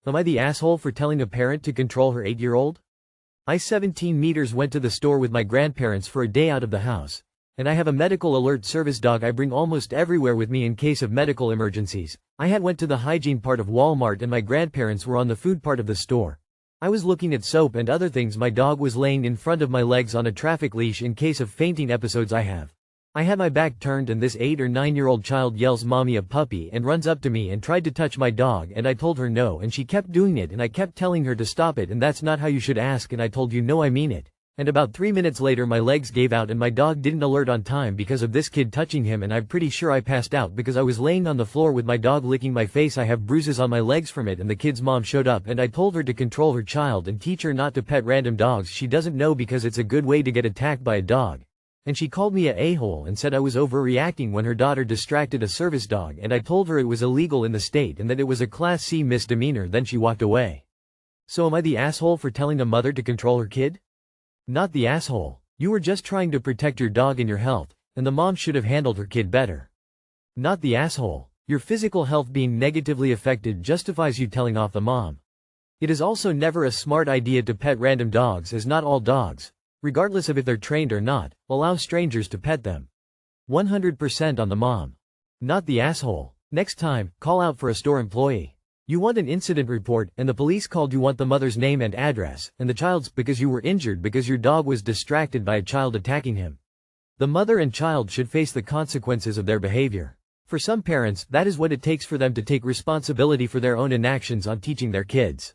Am I the asshole for telling a parent to control her 8-year-old? I 17 meters went to the store with my grandparents for a day out of the house. And I have a medical alert service dog I bring almost everywhere with me in case of medical emergencies. I had went to the hygiene part of Walmart and my grandparents were on the food part of the store. I was looking at soap and other things. My dog was laying in front of my legs on a traffic leash in case of fainting episodes I have. I had my back turned and this 8 or 9-year-old child yells mommy a puppy and runs up to me and tried to touch my dog and I told her no and she kept doing it and I kept telling her to stop it and that's not how you should ask and I told you no I mean it. And about 3 minutes later my legs gave out and my dog didn't alert on time because of this kid touching him and I'm pretty sure I passed out because I was laying on the floor with my dog licking my face. I have bruises on my legs from it and the kid's mom showed up and I told her to control her child and teach her not to pet random dogs she doesn't know because it's a good way to get attacked by a dog. And she called me a a-hole and said I was overreacting when her daughter distracted a service dog and I told her it was illegal in the state and that it was a Class C misdemeanor. Then she walked away. So am I the asshole for telling a mother to control her kid? Not the asshole. You were just trying to protect your dog and your health, and the mom should have handled her kid better. Not the asshole. Your physical health being negatively affected justifies you telling off the mom. It is also never a smart idea to pet random dogs as not all dogs, regardless of if they're trained or not, allow strangers to pet them. 100% on the mom. Not the asshole. Next time, call out for a store employee. You want an incident report, and the police called you want the mother's name and address, and the child's because you were injured because your dog was distracted by a child attacking him. The mother and child should face the consequences of their behavior. For some parents, that is what it takes for them to take responsibility for their own inactions on teaching their kids.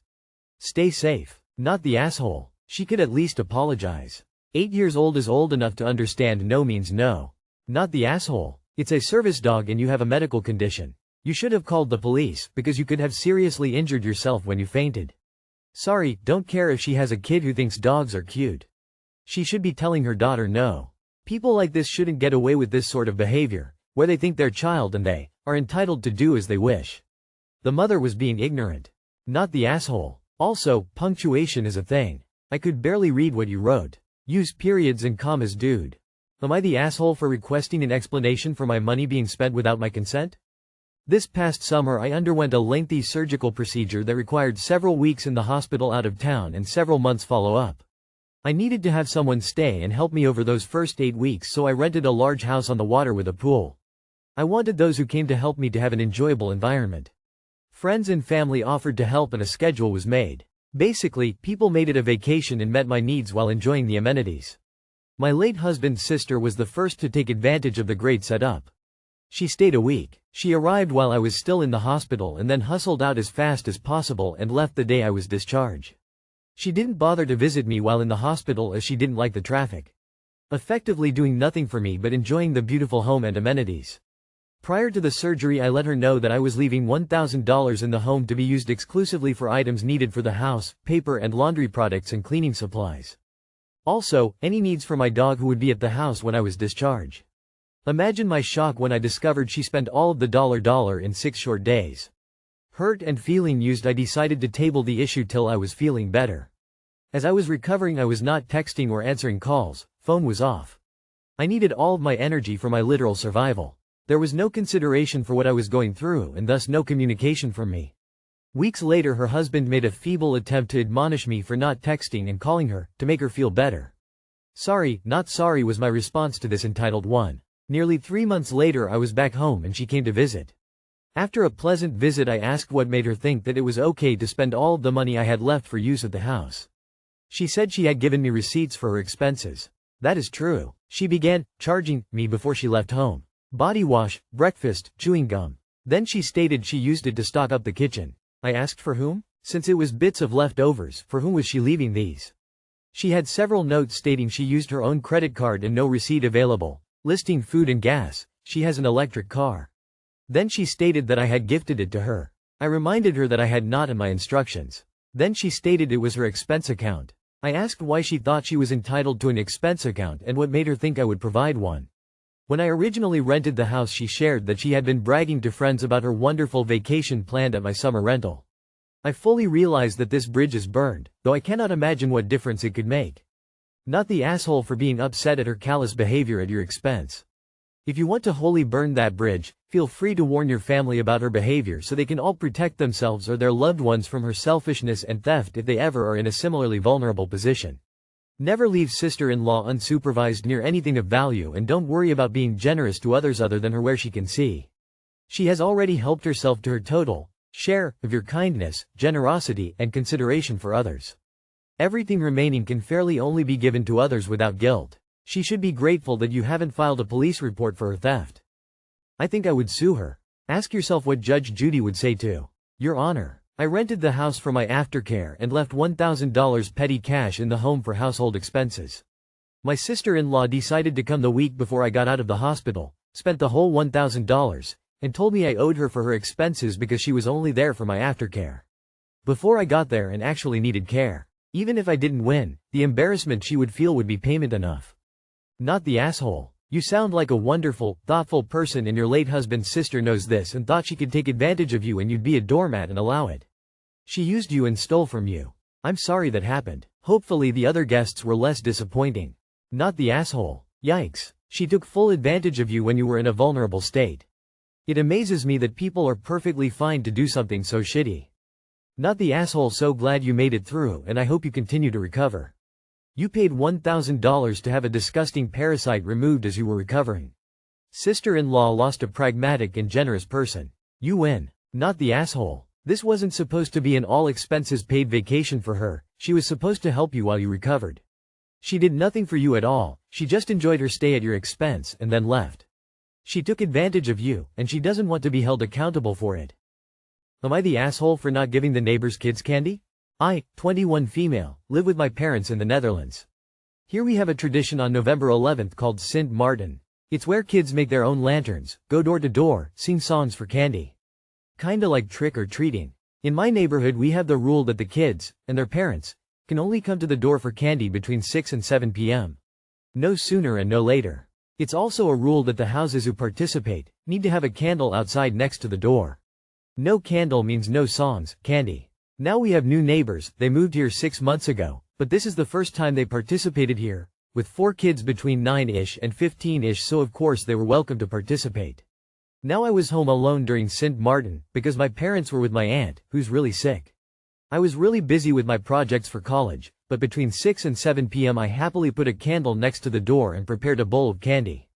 Stay safe. Not the asshole. She could at least apologize. 8 years old is old enough to understand no means no. Not the asshole. It's a service dog and you have a medical condition. You should have called the police, because you could have seriously injured yourself when you fainted. Sorry, don't care if she has a kid who thinks dogs are cute. She should be telling her daughter no. People like this shouldn't get away with this sort of behavior, where they think their child and they are entitled to do as they wish. The mother was being ignorant. Not the asshole. Also, punctuation is a thing. I could barely read what you wrote. Use periods and commas, dude. Am I the asshole for requesting an explanation for my money being spent without my consent? This past summer I underwent a lengthy surgical procedure that required several weeks in the hospital out of town and several months follow-up. I needed to have someone stay and help me over those first 8 weeks, so I rented a large house on the water with a pool. I wanted those who came to help me to have an enjoyable environment. Friends and family offered to help and a schedule was made. Basically, people made it a vacation and met my needs while enjoying the amenities. My late husband's sister was the first to take advantage of the great setup. She stayed a week. She arrived while I was still in the hospital and then hustled out as fast as possible and left the day I was discharged. She didn't bother to visit me while in the hospital as she didn't like the traffic. Effectively doing nothing for me but enjoying the beautiful home and amenities. Prior to the surgery I let her know that I was leaving $1,000 in the home to be used exclusively for items needed for the house, paper and laundry products and cleaning supplies. Also, any needs for my dog who would be at the house when I was discharged. Imagine my shock when I discovered she spent all of the dollar in 6 short days. Hurt and feeling used, I decided to table the issue till I was feeling better. As I was recovering I was not texting or answering calls, phone was off. I needed all of my energy for my literal survival. There was no consideration for what I was going through and thus no communication from me. Weeks later her husband made a feeble attempt to admonish me for not texting and calling her, to make her feel better. Sorry, not sorry was my response to this entitled one. Nearly 3 months later I was back home and she came to visit. After a pleasant visit I asked what made her think that it was okay to spend all of the money I had left for use at the house. She said she had given me receipts for her expenses. That is true. She began charging me before she left home. Body wash, breakfast, chewing gum. Then she stated she used it to stock up the kitchen. I asked for whom? Since it was bits of leftovers, for whom was she leaving these? She had several notes stating she used her own credit card and no receipt available. Listing food and gas. She has an electric car. Then she stated that I had gifted it to her. I reminded her that I had not in my instructions. Then she stated it was her expense account. I asked why she thought she was entitled to an expense account and what made her think I would provide one. When I originally rented the house she shared that she had been bragging to friends about her wonderful vacation planned at my summer rental. I fully realize that this bridge is burned, though I cannot imagine what difference it could make. Not the asshole for being upset at her callous behavior at your expense. If you want to wholly burn that bridge, feel free to warn your family about her behavior so they can all protect themselves or their loved ones from her selfishness and theft if they ever are in a similarly vulnerable position. Never leave sister-in-law unsupervised near anything of value, and don't worry about being generous to others other than her where she can see. She has already helped herself to her total share of your kindness, generosity, and consideration for others. Everything remaining can fairly only be given to others without guilt. She should be grateful that you haven't filed a police report for her theft. I think I would sue her. Ask yourself what Judge Judy would say to Your Honor, I rented the house for my aftercare and left $1,000 petty cash in the home for household expenses. My sister-in-law decided to come the week before I got out of the hospital, spent the whole $1,000, and told me I owed her for her expenses because she was only there for my aftercare. Before I got there and actually needed care. Even if I didn't win, the embarrassment she would feel would be payment enough. Not the asshole. You sound like a wonderful, thoughtful person, and your late husband's sister knows this and thought she could take advantage of you and you'd be a doormat and allow it. She used you and stole from you. I'm sorry that happened. Hopefully the other guests were less disappointing. Not the asshole. Yikes. She took full advantage of you when you were in a vulnerable state. It amazes me that people are perfectly fine to do something so shitty. Not the asshole. So glad you made it through, and I hope you continue to recover. You paid $1,000 to have a disgusting parasite removed as you were recovering. Sister-in-law lost a pragmatic and generous person. You win. Not the asshole. This wasn't supposed to be an all-expenses-paid vacation for her. She was supposed to help you while you recovered. She did nothing for you at all. She just enjoyed her stay at your expense and then left. She took advantage of you, and she doesn't want to be held accountable for it. Am I the asshole for not giving the neighbor's kids candy? I, 21 female, live with my parents in the Netherlands. Here we have a tradition on November 11th called Sint Maarten. It's where kids make their own lanterns, go door to door, sing songs for candy. Kinda like trick-or-treating. In my neighborhood we have the rule that the kids, and their parents, can only come to the door for candy between 6 and 7 p.m. No sooner and no later. It's also a rule that the houses who participate need to have a candle outside next to the door. No candle means no songs, candy. Now we have new neighbors. They moved here 6 months ago, but this is the first time they participated here, with 4 kids between 9-ish and 15-ish, so of course they were welcome to participate. Now I was home alone during Sint Maarten, because my parents were with my aunt, who's really sick. I was really busy with my projects for college, but between 6 and 7 p.m. I happily put a candle next to the door and prepared a bowl of candy.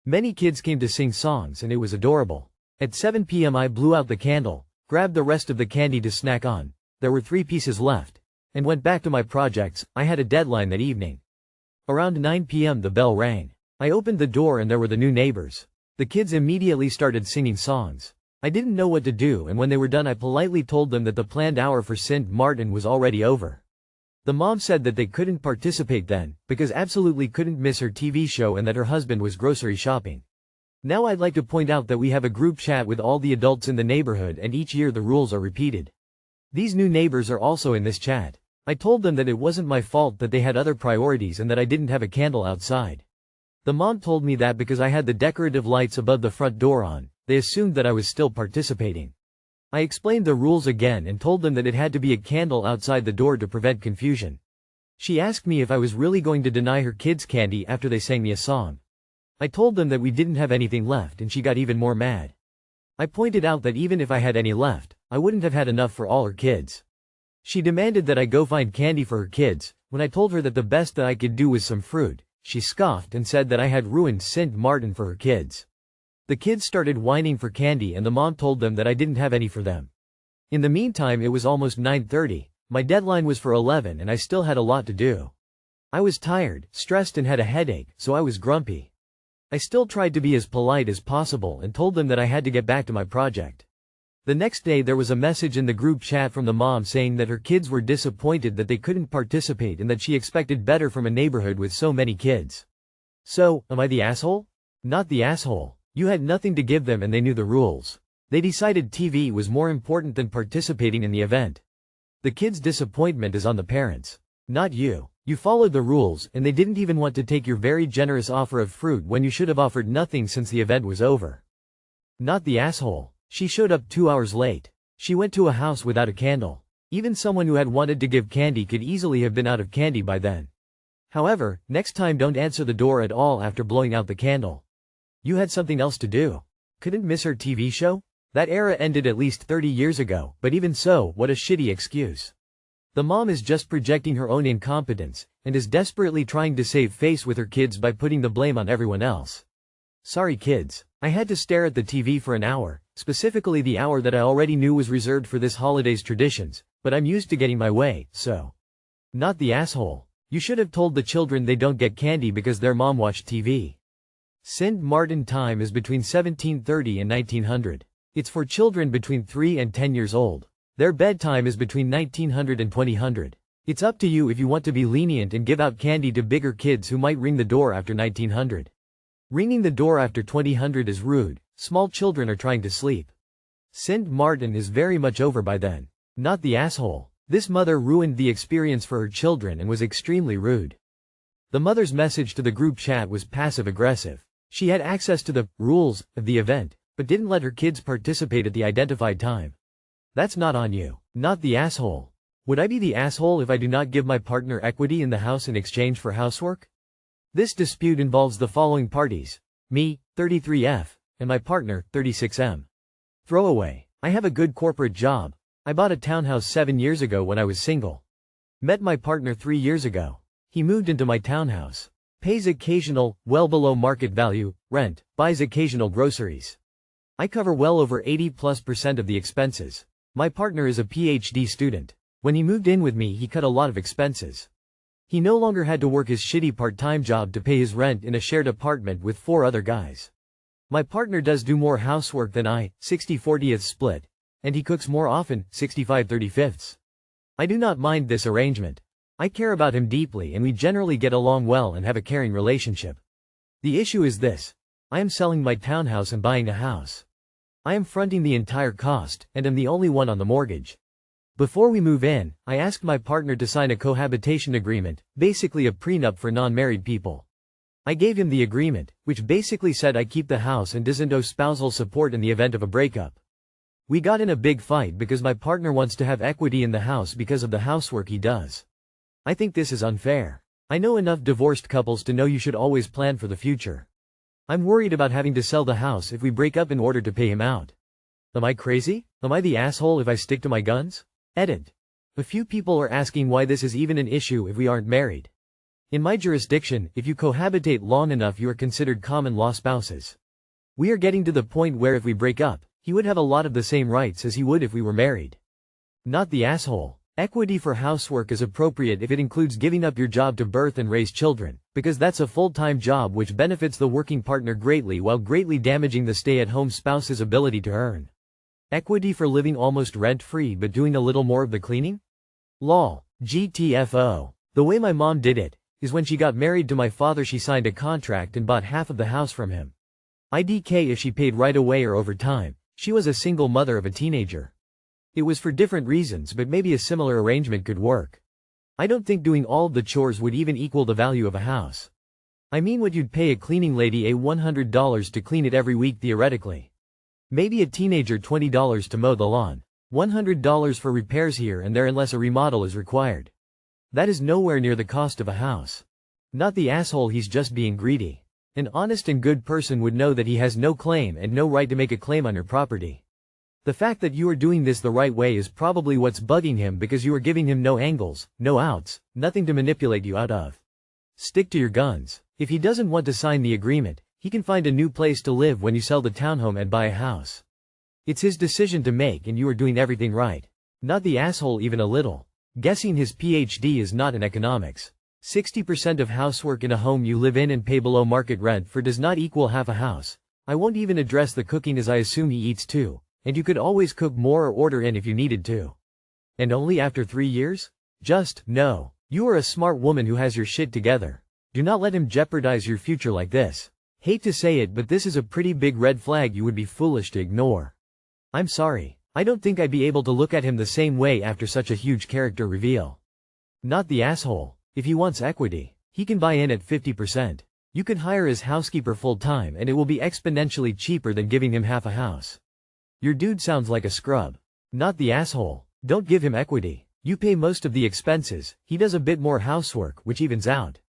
Many kids came to sing songs and it was adorable. At 7 p.m. I blew out the candle, grabbed the rest of the candy to snack on. There were 3 pieces left, and went back to my projects. I had a deadline that evening. Around 9 p.m. the bell rang. I opened the door and there were the new neighbors. The kids immediately started singing songs. I didn't know what to do, and when they were done I politely told them that the planned hour for Sint Maarten was already over. The mom said that they couldn't participate then, because absolutely couldn't miss her TV show and that her husband was grocery shopping. Now I'd like to point out that we have a group chat with all the adults in the neighborhood, and each year the rules are repeated. These new neighbors are also in this chat. I told them that it wasn't my fault that they had other priorities and that I didn't have a candle outside. The mom told me that because I had the decorative lights above the front door on, they assumed that I was still participating. I explained the rules again and told them that it had to be a candle outside the door to prevent confusion. She asked me if I was really going to deny her kids candy after they sang me a song. I told them that we didn't have anything left, and she got even more mad. I pointed out that even if I had any left, I wouldn't have had enough for all her kids. She demanded that I go find candy for her kids. When I told her that the best that I could do was some fruit, she scoffed and said that I had ruined Sint Maarten for her kids. The kids started whining for candy and the mom told them that I didn't have any for them. In the meantime it was almost 9:30, my deadline was for 11 and I still had a lot to do. I was tired, stressed and had a headache, so I was grumpy. I still tried to be as polite as possible and told them that I had to get back to my project. The next day there was a message in the group chat from the mom saying that her kids were disappointed that they couldn't participate and that she expected better from a neighborhood with so many kids. So, am I the asshole? Not the asshole. You had nothing to give them and they knew the rules. They decided TV was more important than participating in the event. The kids' disappointment is on the parents. Not you. You followed the rules and they didn't even want to take your very generous offer of fruit when you should have offered nothing since the event was over. Not the asshole. She showed up 2 hours late. She went to a house without a candle. Even someone who had wanted to give candy could easily have been out of candy by then. However, next time don't answer the door at all after blowing out the candle. You had something else to do. Couldn't miss her TV show? That era ended at least 30 years ago, but even so, what a shitty excuse. The mom is just projecting her own incompetence, and is desperately trying to save face with her kids by putting the blame on everyone else. Sorry kids. I had to stare at the TV for an hour, specifically the hour that I already knew was reserved for this holiday's traditions, but I'm used to getting my way, so. Not the asshole. You should have told the children they don't get candy because their mom watched TV. St. Martin time is between 1730 and 1900. It's for children between 3 and 10 years old. Their bedtime is between 1900 and 2000. It's up to you if you want to be lenient and give out candy to bigger kids who might ring the door after 1900. Ringing the door after 2000 is rude. Small children are trying to sleep. St. Martin is very much over by then. Not the asshole. This mother ruined the experience for her children and was extremely rude. The mother's message to the group chat was passive-aggressive. She had access to the rules of the event, but didn't let her kids participate at the identified time. That's not on you. Not the asshole. Would I be the asshole if I do not give my partner equity in the house in exchange for housework? This dispute involves the following parties. Me, 33F, and my partner, 36M. Throwaway. I have a good corporate job. I bought a townhouse 7 years ago when I was single. Met my partner 3 years ago. He moved into my townhouse. Pays occasional, well below market value, rent, buys occasional groceries. I cover well over 80+% of the expenses. My partner is a PhD student. When he moved in with me, he cut a lot of expenses. He no longer had to work his shitty part-time job to pay his rent in a shared apartment with 4 other guys. My partner does do more housework than I, 60/40th split, and he cooks more often, 65/35. I do not mind this arrangement. I care about him deeply and we generally get along well and have a caring relationship. The issue is this. I am selling my townhouse and buying a house. I am fronting the entire cost, and am the only one on the mortgage. Before we move in, I asked my partner to sign a cohabitation agreement, basically a prenup for non-married people. I gave him the agreement, which basically said I keep the house and doesn't owe spousal support in the event of a breakup. We got in a big fight because my partner wants to have equity in the house because of the housework he does. I think this is unfair. I know enough divorced couples to know you should always plan for the future. I'm worried about having to sell the house if we break up in order to pay him out. Am I crazy? Am I the asshole if I stick to my guns? Edit. A few people are asking why this is even an issue if we aren't married. In my jurisdiction, if you cohabitate long enough you are considered common law spouses. We are getting to the point where if we break up, he would have a lot of the same rights as he would if we were married. Not the asshole. Equity for housework is appropriate if it includes giving up your job to birth and raise children, because that's a full-time job which benefits the working partner greatly while greatly damaging the stay-at-home spouse's ability to earn. Equity for living almost rent-free but doing a little more of the cleaning? Lol. GTFO. The way my mom did it, is when she got married to my father she signed a contract and bought half of the house from him. IDK if she paid right away or over time. She was a single mother of a teenager. It was for different reasons but maybe a similar arrangement could work. I don't think doing all of the chores would even equal the value of a house. I mean what you'd pay a cleaning lady $100 to clean it every week theoretically. Maybe a teenager $20 to mow the lawn. $100 for repairs here and there unless a remodel is required. That is nowhere near the cost of a house. Not the asshole, he's just being greedy. An honest and good person would know that he has no claim and no right to make a claim on your property. The fact that you are doing this the right way is probably what's bugging him because you are giving him no angles, no outs, nothing to manipulate you out of. Stick to your guns. If he doesn't want to sign the agreement, he can find a new place to live when you sell the townhome and buy a house. It's his decision to make and you are doing everything right. Not the asshole even a little. Guessing his PhD is not in economics. 60% of housework in a home you live in and pay below market rent for does not equal half a house. I won't even address the cooking as I assume he eats too, and you could always cook more or order in if you needed to. And only after 3 years? Just, no. You are a smart woman who has your shit together. Do not let him jeopardize your future like this. Hate to say it but this is a pretty big red flag you would be foolish to ignore. I'm sorry. I don't think I'd be able to look at him the same way after such a huge character reveal. Not the asshole. If he wants equity, he can buy in at 50%. You can hire his housekeeper full-time and it will be exponentially cheaper than giving him half a house. Your dude sounds like a scrub. Not the asshole. Don't give him equity. You pay most of the expenses, he does a bit more housework which evens out.